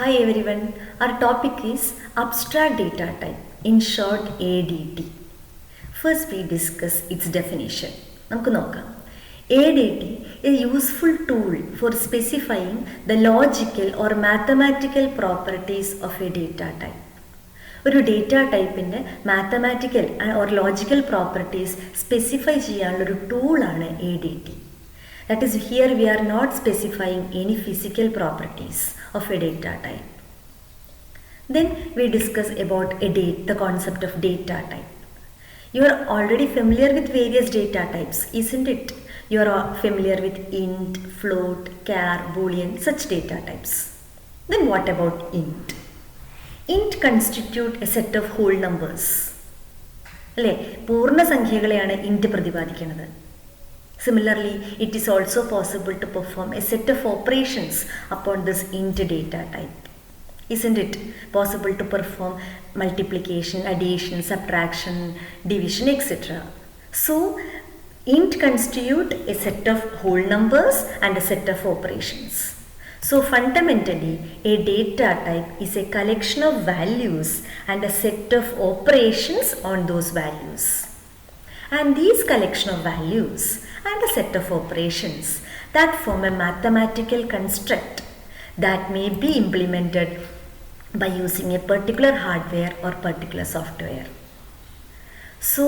Hi everyone, our topic is abstract data type, in short ADT. First we discuss its definition. നമുക്ക് നോക്കാം. ADT is a useful tool for specifying the logical or mathematical properties of a data type. ഒരു data ടൈപ്പിൻ്റെ mathematical or logical properties specify ചെയ്യാനുള്ളൊരു ടൂളാണ് ADT. That is, here we are not specifying any physical properties of a data type. Then we discuss about the concept of data type. You are already familiar with various data types, isn't it? You are familiar with int, float, char, boolean, such data types. Then what about int? Int constitute a set of whole numbers. അല്ലേ, പൂർണ്ണസംഖ്യകളെയാണ് int പ്രതിപാദിക്കുന്നത്. Similarly, it is also possible to perform a set of operations upon this int data type. Isn't it possible to perform multiplication, addition, subtraction, division, etc.? So, int constitute a set of whole numbers and a set of operations. So, fundamentally, a data type is a collection of values and a set of operations on those values. And these collection of values and a set of operations that form a mathematical construct that may be implemented by using a particular hardware or particular software. So,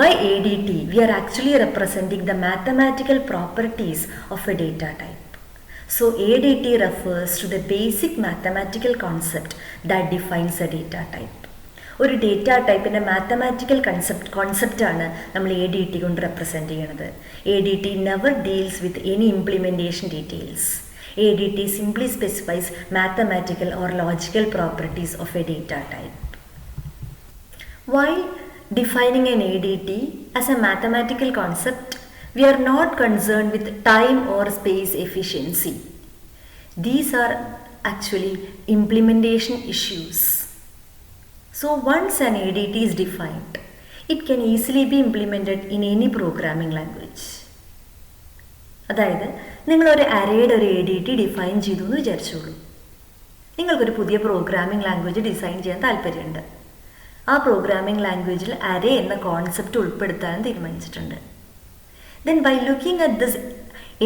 by ADT, we are actually representing the mathematical properties of a data type. So, ADT refers to the basic mathematical concept that defines a data type. ഒരു data ടൈപ്പിൻ്റെ mathematical കോൺസെപ്റ്റാണ് നമ്മൾ ADT കൊണ്ട് represent ചെയ്യുന്നത്. ADT never deals with any implementation details. ADT simply specifies mathematical or logical properties of A data type. While defining an ADT as a mathematical concept, we are not concerned with time or space efficiency. These are actually implementation issues. So once an ADT is defined, it can easily be implemented in any programming language. അതായത് നിങ്ങളൊരു അറേയുടെ ഒരു ADT define ചെയ്തു എന്ന് വിചാരിച്ചോളൂ. നിങ്ങൾക്കൊരു പുതിയ programming language design ചെയ്യാൻ താല്പര്യമുണ്ട്. ആ പ്രോഗ്രാമിംഗ് ലാംഗ്വേജിൽ അറേ എന്ന കോൺസെപ്റ്റ് ഉൾപ്പെടുത്താനും തീരുമാനിച്ചിട്ടുണ്ട്. Then by looking at this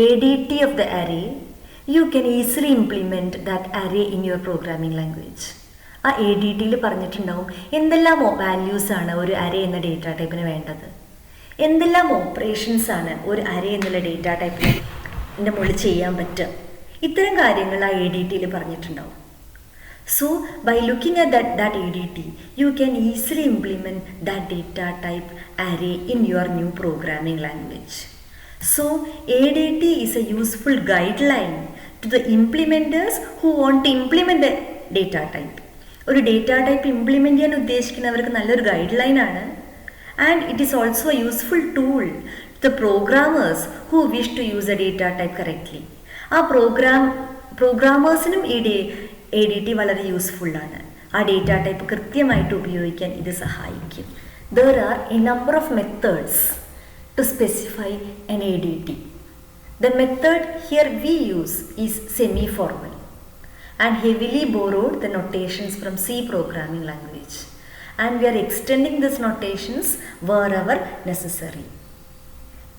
ADT of the array, you can easily implement that array in your programming language. ആ ADTയിൽ പറഞ്ഞിട്ടുണ്ടാവും എന്തെല്ലാം വാല്യൂസാണ് ഒരു അറേ എന്ന ഡേറ്റ ടൈപ്പിന് വേണ്ടത്, എന്തെല്ലാം ഓപ്പറേഷൻസാണ് ഒരു അറേ എന്നുള്ള ഡേറ്റ ടൈപ്പിൻ്റെ മുകളിൽ ചെയ്യാൻ പറ്റുക. ഇത്തരം കാര്യങ്ങൾ ആ ADTയിൽ പറഞ്ഞിട്ടുണ്ടാവും. So by looking at that ADT, you can easily implement that data type array in your new programming language. So ADT is a useful guideline to the implementers who want to implement a data type. ഒരു data type implement ചെയ്യാൻ ഉദ്ദേശിക്കുന്നവർക്ക് നല്ലൊരു guide ലൈനാണ്. And it is also a useful tool to the programmers who wish to use a data type correctly. ആ പ്രോഗ്രാമേഴ്സിനും ഈ ADT വളരെ യൂസ്ഫുള്ളാണ്. ആ ഡേറ്റ ടൈപ്പ് കൃത്യമായിട്ട് ഉപയോഗിക്കാൻ ഇത് സഹായിക്കും. There are a number of methods to specify an ADT. The method here we use is semi-formal and heavily borrowed the notations from C programming language, and we are extending these notations wherever necessary.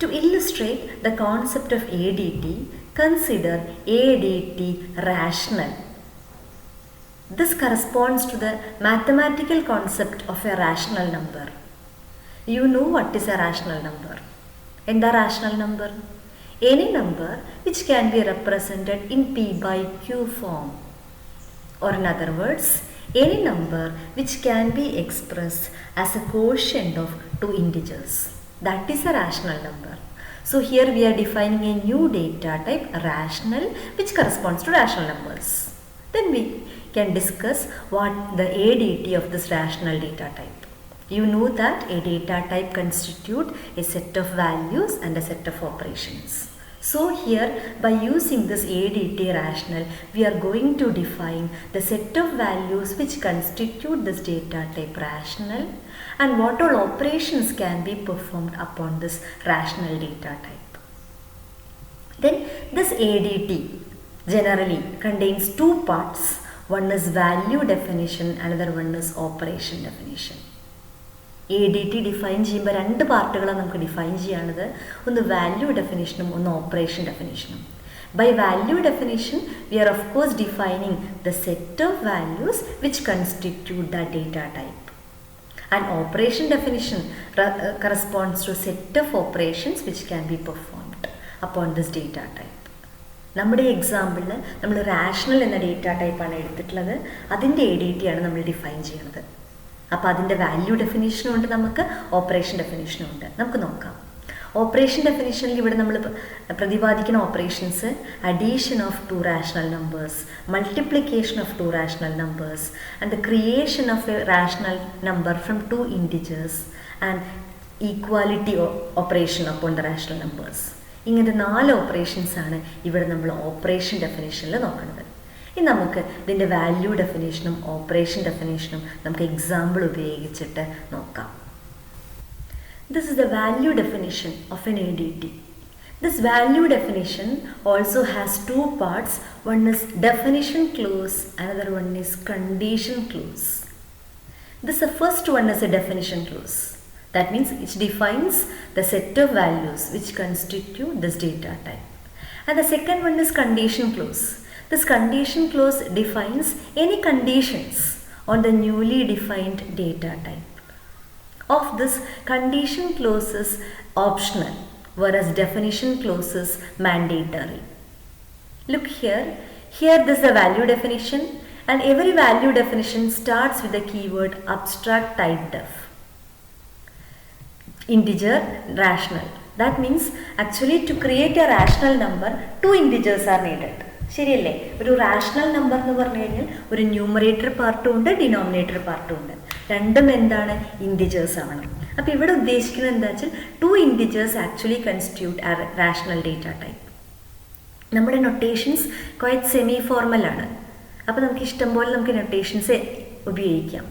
To illustrate the concept of ADT, consider ADT rational. This corresponds to the mathematical concept of a rational number. You know what is a rational number? എന്താ rational number? Any number which can be represented in P by Q form. Or in other words, any number which can be expressed as a quotient of two integers. That is a rational number. So here we are defining a new data type, rational, which corresponds to rational numbers. Then we can discuss what the ADT of this rational data type. You know that a data type constitutes a set of values and a set of operations. So here, by using this ADT rational, we are going to define the set of values which constitute this data type rational and what all operations can be performed upon this rational data type. Then this ADT generally contains two parts. One is value definition, another one is operation definition. ADT define ചെയ്യുമ്പോൾ രണ്ട് പാർട്ടുകളാണ് നമുക്ക് define ചെയ്യാനുള്ളത്. ഒന്ന് value ഡെഫിനിഷനും ഒന്ന് operation ഡെഫിനിഷനും. By value definition, we are of course defining the set of values which constitute the data type. And operation definition corresponds to a set of operations which can be performed upon this data type. നമ്മുടെ എക്സാമ്പിളിൽ നമ്മൾ rational എന്ന data ടൈപ്പാണ് എടുത്തിട്ടുള്ളത്. അതിൻ്റെ ADT ആണ് നമ്മൾ define ചെയ്യുന്നത്. അപ്പോൾ അതിൻ്റെ വാല്യൂ ഡെഫിനിഷനും ഉണ്ട്, നമുക്ക് ഓപ്പറേഷൻ ഡെഫിനിഷനും ഉണ്ട്. നമുക്ക് നോക്കാം. ഓപ്പറേഷൻ ഡെഫിനിഷനിൽ ഇവിടെ നമ്മൾ പ്രതിപാദിക്കുന്ന operations addition of two rational numbers, multiplication of two rational numbers and the creation of a rational number from two integers and equality operation upon the rational numbers. ഇങ്ങനത്തെ 4 ഓപ്പറേഷൻസാണ് ഇവിടെ നമ്മൾ ഓപ്പറേഷൻ ഡെഫിനിഷനിൽ നോക്കുന്നത്. ഇനി നമുക്ക് ഇതിൻ്റെ വാല്യൂ ഡെഫിനേഷനും ഓപ്പറേഷൻ ഡെഫിനേഷനും നമുക്ക് example ഉപയോഗിച്ചിട്ട് നോക്കാം. This is the value definition of an ADT. This value definition also has 2 parts. One is definition clause, another one is condition clause. The first one is a definition clause. That means it defines the set of values which constitute this data type. And the second one is condition clause. This condition clause defines any conditions on the newly defined data type. Of this, condition clause is optional, whereas definition clause is mandatory. Look here. Here this is the value definition, and every value definition starts with the keyword abstract type def. Integer, rational. That means actually to create a rational number, 2 integers are needed. ശരിയല്ലേ? ഒരു rational number എന്ന് പറഞ്ഞു കഴിഞ്ഞാൽ ഒരു numerator പാർട്ടും ഉണ്ട്, denominator പാർട്ടും ഉണ്ട്. രണ്ടും എന്താണ്? ഇൻറ്റിജേഴ്സ് ആണ്. അപ്പോൾ ഇവിടെ ഉദ്ദേശിക്കുന്നത് എന്താ വെച്ചാൽ 2 ഇൻറ്റിജേഴ്സ് ആക്ച്വലി കൺസ്റ്റിറ്റ്യൂട്ട് ആ റാഷണൽ ഡേറ്റ ടൈപ്പ്. നമ്മുടെ നൊട്ടേഷൻസ് ക്വൈറ്റ് സെമി ഫോർമലാണ്. അപ്പോൾ നമുക്ക് ഇഷ്ടം പോലെ നമുക്ക് നൊട്ടേഷൻസ് ഉപയോഗിക്കാം.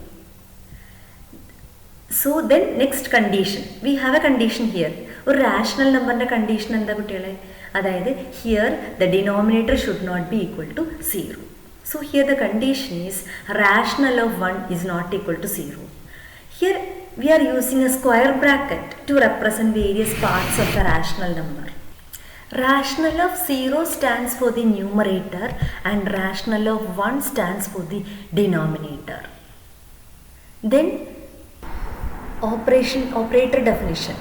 So then next condition, we have a condition here. ഒരു റാഷണൽ നമ്പറിൻ്റെ കണ്ടീഷൻ എന്താ കുട്ടികളെ? അതായത് here the denominator should not be equal to 0. So here the condition is rational of 1 is not equal to 0. Here we are using a square bracket to represent various parts of the rational number. Rational of 0 stands for the numerator and rational of 1 stands for the denominator. Then operator definition.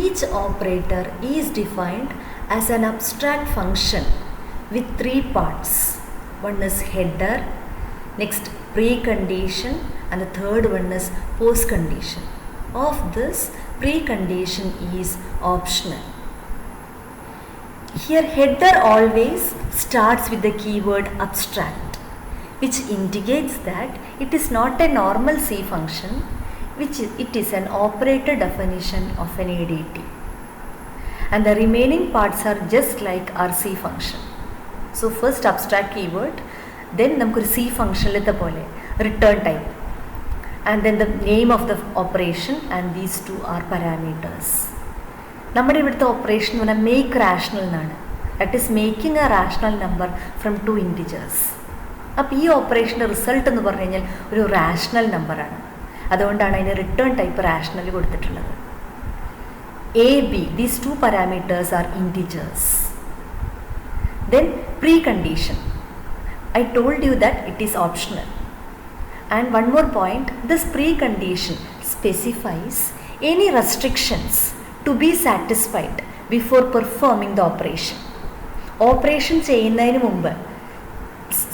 Each operator is defined as an abstract function with 3 parts. One is header, next precondition, and the third one is postcondition. Of this, precondition is optional. Here header always starts with the keyword abstract, which indicates that it is not a normal C function, it is an operator definition of an ADT. And the remaining parts are just like our C function. So first abstract keyword, then നമുക്കൊരു C ഫംഗ്ഷനിലത്തെ പോലെ return type, and then the name of the operation, and these 2 are parameters. നമ്മുടെ ഇവിടുത്തെ operation എന്ന് പറഞ്ഞാൽ make rational എന്നാണ്. That is making A rational number from 2 integers. അപ്പോൾ ഈ ഓപ്പറേഷൻ്റെ result എന്ന് പറഞ്ഞു കഴിഞ്ഞാൽ ഒരു റാഷണൽ നമ്പറാണ്. അതുകൊണ്ടാണ് അതിന് റിട്ടേൺ ടൈപ്പ് റാഷണൽ കൊടുത്തിട്ടുള്ളത്. A, B, these 2 parameters are integers. Then precondition, I told you that it is optional. And one more point, this precondition specifies any restrictions to be satisfied before performing the operation. Operation ചെയ്യുന്നതിന് മുമ്പ്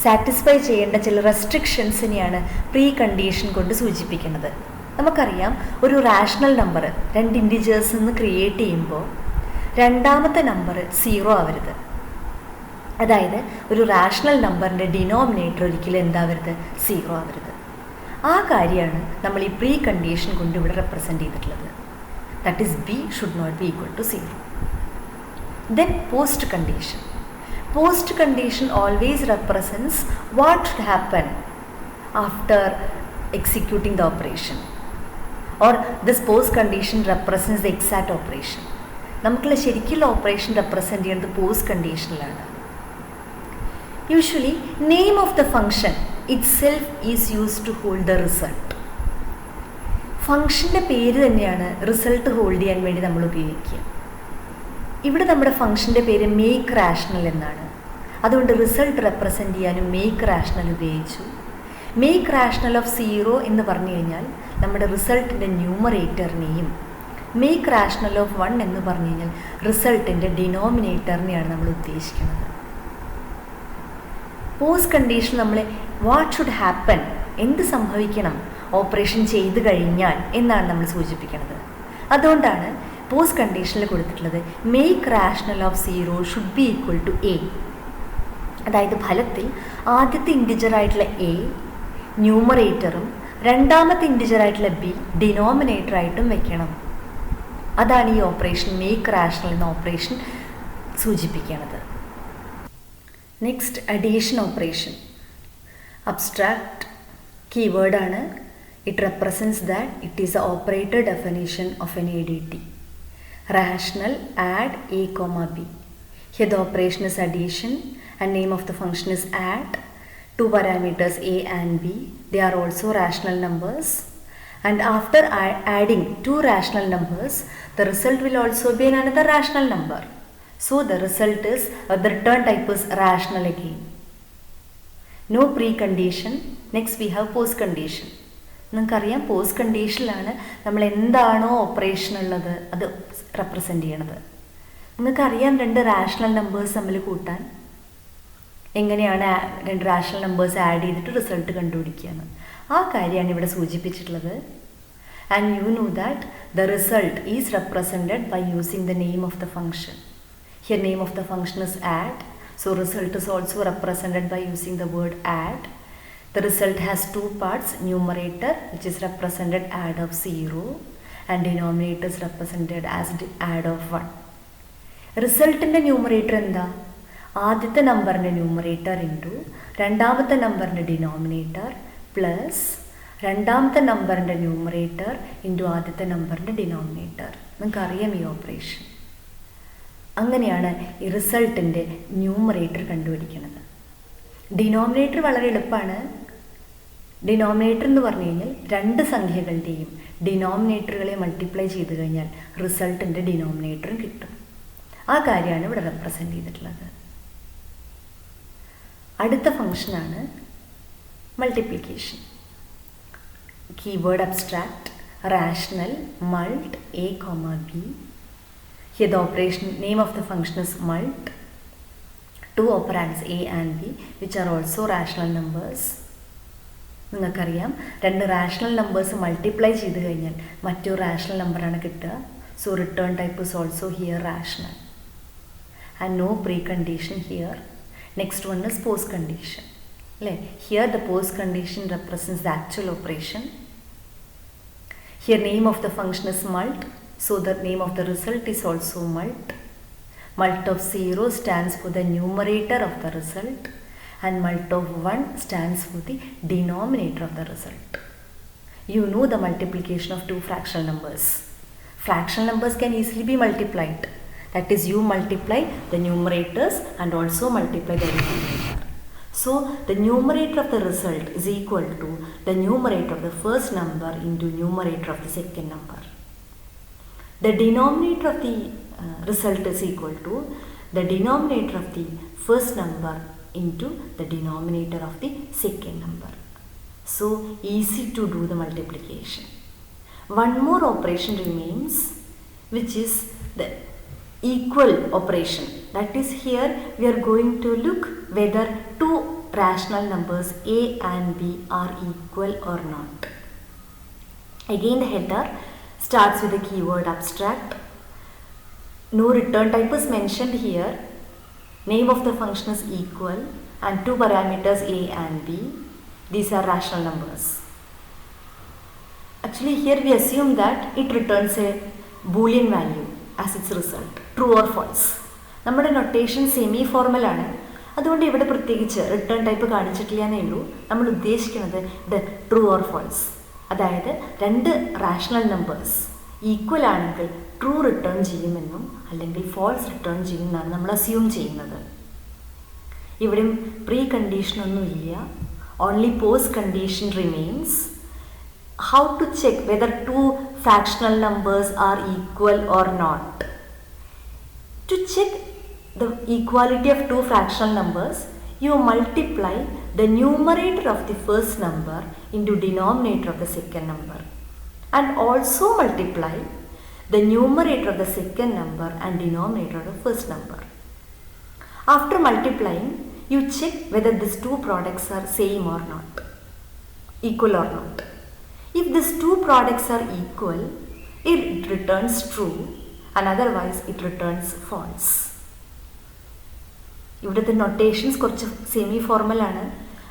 satisfy ചെയ്യേണ്ട ചില റെസ്ട്രിക്ഷൻസിനെയാണ് pre condition കൊണ്ട് സൂചിപ്പിക്കുന്നത്. നമുക്കറിയാം, ഒരു rational number 2 ഇൻറ്റിജേഴ്സിൽ നിന്ന് create ചെയ്യുമ്പോൾ രണ്ടാമത്തെ നമ്പർ 0 ആവരുത്. അതായത് ഒരു റാഷണൽ നമ്പറിൻ്റെ ഡിനോമിനേറ്റർ ഒരിക്കലും എന്താവരുത്? 0 ആവരുത്. ആ കാര്യമാണ് നമ്മൾ ഈ പ്രീ കണ്ടീഷൻ കൊണ്ട് ഇവിടെ റെപ്രസെൻ്റ് ചെയ്തിട്ടുള്ളത്. That is B should not be equal to 0. Then post condition. Post condition always represents what should happen after executing the operation, or this post condition represents the exact operation. നമുക്കുള്ള ശരിക്കുള്ള operation represent ചെയ്യുന്നത് post കണ്ടീഷനിലാണ്. Usually, name of the function itself is used to hold the result. ഫംഗ്ഷൻ്റെ പേര് തന്നെയാണ് result hold ചെയ്യാൻ വേണ്ടി നമ്മൾ ഉപയോഗിക്കുക. ഇവിടെ നമ്മുടെ ഫംഗ്ഷൻ്റെ പേര് മേക്ക് റാഷണൽ എന്നാണ്. അതുകൊണ്ട് റിസൾട്ട് റെപ്രസെൻ്റ് ചെയ്യാനും മേക്ക് റാഷണൽ ഉപയോഗിച്ചു. മേക്ക് റാഷണൽ ഓഫ് 0 എന്ന് പറഞ്ഞു കഴിഞ്ഞാൽ നമ്മുടെ റിസൾട്ടിൻ്റെ ന്യൂമറേറ്ററിനെയും മേക്ക് റാഷണൽ ഓഫ് 1 എന്ന് പറഞ്ഞു കഴിഞ്ഞാൽ റിസൾട്ടിൻ്റെ ഡിനോമിനേറ്ററിനെയാണ് നമ്മൾ ഉദ്ദേശിക്കുന്നത്. പോസ്റ്റ് കണ്ടീഷൻ നമ്മൾ വാട്ട് ഷുഡ് ഹാപ്പൻ, എന്ത് സംഭവിക്കണം ഓപ്പറേഷൻ ചെയ്ത് കഴിഞ്ഞാൽ എന്നാണ് നമ്മൾ സൂചിപ്പിക്കുന്നത്. അതുകൊണ്ടാണ് പോസ്റ്റ് കണ്ടീഷനിൽ കൊടുത്തിട്ടുള്ളത് make rational of 0 should be equal to A. അതായത് ഫലത്തിൽ ആദ്യത്തെ ഇൻറ്റിജറായിട്ടുള്ള എ ന്യൂമറേറ്ററും രണ്ടാമത്തെ ഇൻറ്റിജറായിട്ടുള്ള ബി ഡിനോമിനേറ്ററായിട്ടും വെക്കണം. അതാണ് ഈ ഓപ്പറേഷൻ മേക്ക് റാഷണൽ എന്ന ഓപ്പറേഷൻ സൂചിപ്പിക്കുന്നത്. Next addition operation. അബ്സ്ട്രാക്റ്റ് കീവേഡാണ്. It represents that it is a operator definition of an ADT. Rational add a comma b. Here the operation is addition and name of the function is add. Two parameters a and b. They are also rational numbers. And after adding two rational numbers, the result will also be another rational number. So the result is, the return type is rational again. No precondition. Next we have post condition. നിങ്ങൾക്കറിയാം post കണ്ടീഷനിലാണ് നമ്മൾ എന്താണോ operation ഉള്ളത് അത് represent ചെയ്യണത്. നിങ്ങൾക്കറിയാം രണ്ട് rational numbers തമ്മിൽ കൂട്ടാൻ എങ്ങനെയാണ് രണ്ട് റാഷണൽ നമ്പേഴ്സ് ആഡ് ചെയ്തിട്ട് റിസൾട്ട് കണ്ടുപിടിക്കുകയെന്ന്. ആ കാര്യമാണ് ഇവിടെ സൂചിപ്പിച്ചിട്ടുള്ളത്. And you know that the result is represented by using the name of the function. Here name of the function is add. So result is also represented by using the word add. The result has two parts, numerator which is represented add of 0 and denominator is represented as add of 1. റിസൾട്ടിൻ്റെ numerator എന്താ? ആദ്യത്തെ നമ്പറിൻ്റെ numerator into രണ്ടാമത്തെ നമ്പറിൻ്റെ denominator plus രണ്ടാമത്തെ നമ്പറിൻ്റെ numerator into ആദ്യത്തെ നമ്പറിൻ്റെ denominator. നിങ്ങൾക്കറിയാം ഈ ഓപ്പറേഷൻ. അങ്ങനെയാണ് ഈ റിസൾട്ടിൻ്റെ ന്യൂമറേറ്റർ കണ്ടുപിടിക്കുന്നത്. ഡിനോമിനേറ്റർ വളരെ എളുപ്പമാണ്. ഡിനോമിനേറ്റർ എന്ന് പറഞ്ഞു കഴിഞ്ഞാൽ രണ്ട് സംഖ്യകളുടെയും ഡിനോമിനേറ്ററുകളെ മൾട്ടിപ്ലൈ ചെയ്ത് കഴിഞ്ഞാൽ റിസൾട്ടിൻ്റെ ഡിനോമിനേറ്ററും കിട്ടും. ആ കാര്യമാണ് ഇവിടെ റെപ്രസെൻ്റ് ചെയ്തിട്ടുള്ളത്. അടുത്ത ഫംഗ്ഷനാണ് multiplication. Keyword abstract rational mult a, b. Here the operation name of the function is mult. Two operands a and b which are also rational numbers. നിങ്ങൾക്കറിയാം രണ്ട് റാഷണൽ നമ്പേഴ്സ് മൾട്ടിപ്ലൈ ചെയ്ത് കഴിഞ്ഞാൽ മറ്റൊരു റാഷണൽ നമ്പറാണ് കിട്ടുക. So return type is also here rational and no pre condition here. Next one is post condition അല്ലേ. Here the post condition represents the actual operation. Here name of the function is mult. So the name of the result is also mult. Mult of 0 stands for the numerator of the result and mult of 1 stands for the denominator of the result. You know the multiplication of two fractional numbers. Fractional numbers can easily be multiplied. That is, you multiply the numerators and also multiply the denominator. So the numerator of the result is equal to the numerator of the first number into numerator of the second number. The denominator of the result is equal to the denominator of the first number into the denominator of the second number. So easy to do the multiplication. One more operation remains, which is the equal operation. That is, here we are going to look whether two rational numbers a and b are equal or not. Again the header starts with the keyword abstract. No return type is mentioned here. Name of the function is equal and two parameters a and b. These are rational numbers. Actually here we assume that it returns a boolean value as its result, true or false. നമ്മുടെ notation semi formal ആണ്. അതുകൊണ്ട് ഇവിടെ പ്രത്യേകിച്ച് return type കാണിച്ചിട്ടില്ല എന്നേ ഉള്ളൂ. നമ്മൾ ഉദ്ദേശിക്കുന്നത് ഇത് ട്രൂ ഓർ ഫോൾസ്. അതായത് രണ്ട് റാഷണൽ നമ്പേഴ്സ് ഈക്വൽ ആണെങ്കിൽ ട്രൂ റിട്ടേൺ ചെയ്യുമെന്നും അല്ലെങ്കിൽ ഫോൾസ് റിട്ടേൺ ചെയ്യുമെന്നാണ് നമ്മൾ അസ്യൂം ചെയ്യുന്നത്. ഇവിടെ പ്രീ കണ്ടീഷനൊന്നുമില്ല, only post condition remains. How to check whether two fractional numbers are equal or not? To check the equality of two fractional numbers, you multiply the numerator of the first number into denominator of the second number, and also multiply the numerator of the second number and denominator of the first number. After multiplying, you check whether these two products are same or not, equal or not. If these two products are equal, it returns true, and otherwise it returns false. ഇവിടുത്തെ notations കുറച്ച് semi ഫോർമലാണ്.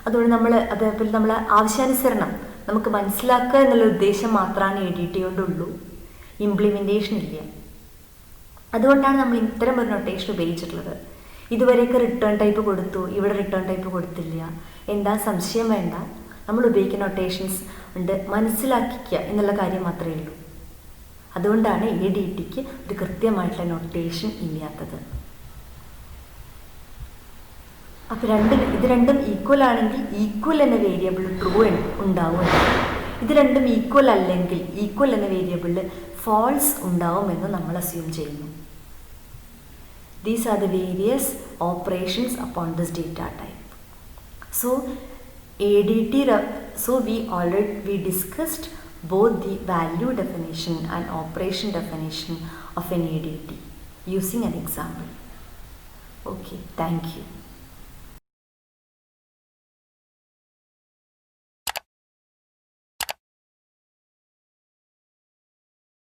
അതുകൊണ്ട് അതേപോലെ നമ്മൾ ആവശ്യാനുസരണം നമുക്ക് മനസ്സിലാക്കുക എന്നുള്ള ഉദ്ദേശം മാത്രമാണ് ADT കൊണ്ടുള്ളൂ, ഇംപ്ലിമെൻറ്റേഷൻ ഇല്ല. അതുകൊണ്ടാണ് നമ്മൾ ഇത്തരം ഒരു നൊട്ടേഷൻ ഉപയോഗിച്ചിട്ടുള്ളത്. ഇതുവരെയൊക്കെ റിട്ടേൺ ടൈപ്പ് കൊടുത്തു, ഇവിടെ റിട്ടേൺ ടൈപ്പ് കൊടുത്തില്ല, എന്താ സംശയം വേണ്ട. നമ്മൾ ഉപയോഗിക്കുന്ന നൊട്ടേഷൻസ് ഉണ്ട്, മനസ്സിലാക്കിക്കുക എന്നുള്ള കാര്യം മാത്രമേ ഉള്ളൂ. അതുകൊണ്ടാണ് ADTക്ക് ഒരു കൃത്യമായിട്ടുള്ള നൊട്ടേഷൻ ഇല്ലാത്തത്. അപ്പോൾ ഇത് രണ്ടും ഈക്വൽ ആണെങ്കിൽ ഈക്വൽ എന്ന വേരിയബിൾ ട്രൂ ഉണ്ടാവും. ഇത് രണ്ടും ഈക്വൽ അല്ലെങ്കിൽ ഈക്വൽ എന്ന വേരിയബിളിൽ ഫാൾസ് ഉണ്ടാവുമെന്ന് നമ്മൾ അസ്യൂം ചെയ്യുന്നു. These are the various operations upon this data type. So ADT, we discussed both the value definition and operation definition of an ADT using an example. Okay, thank you.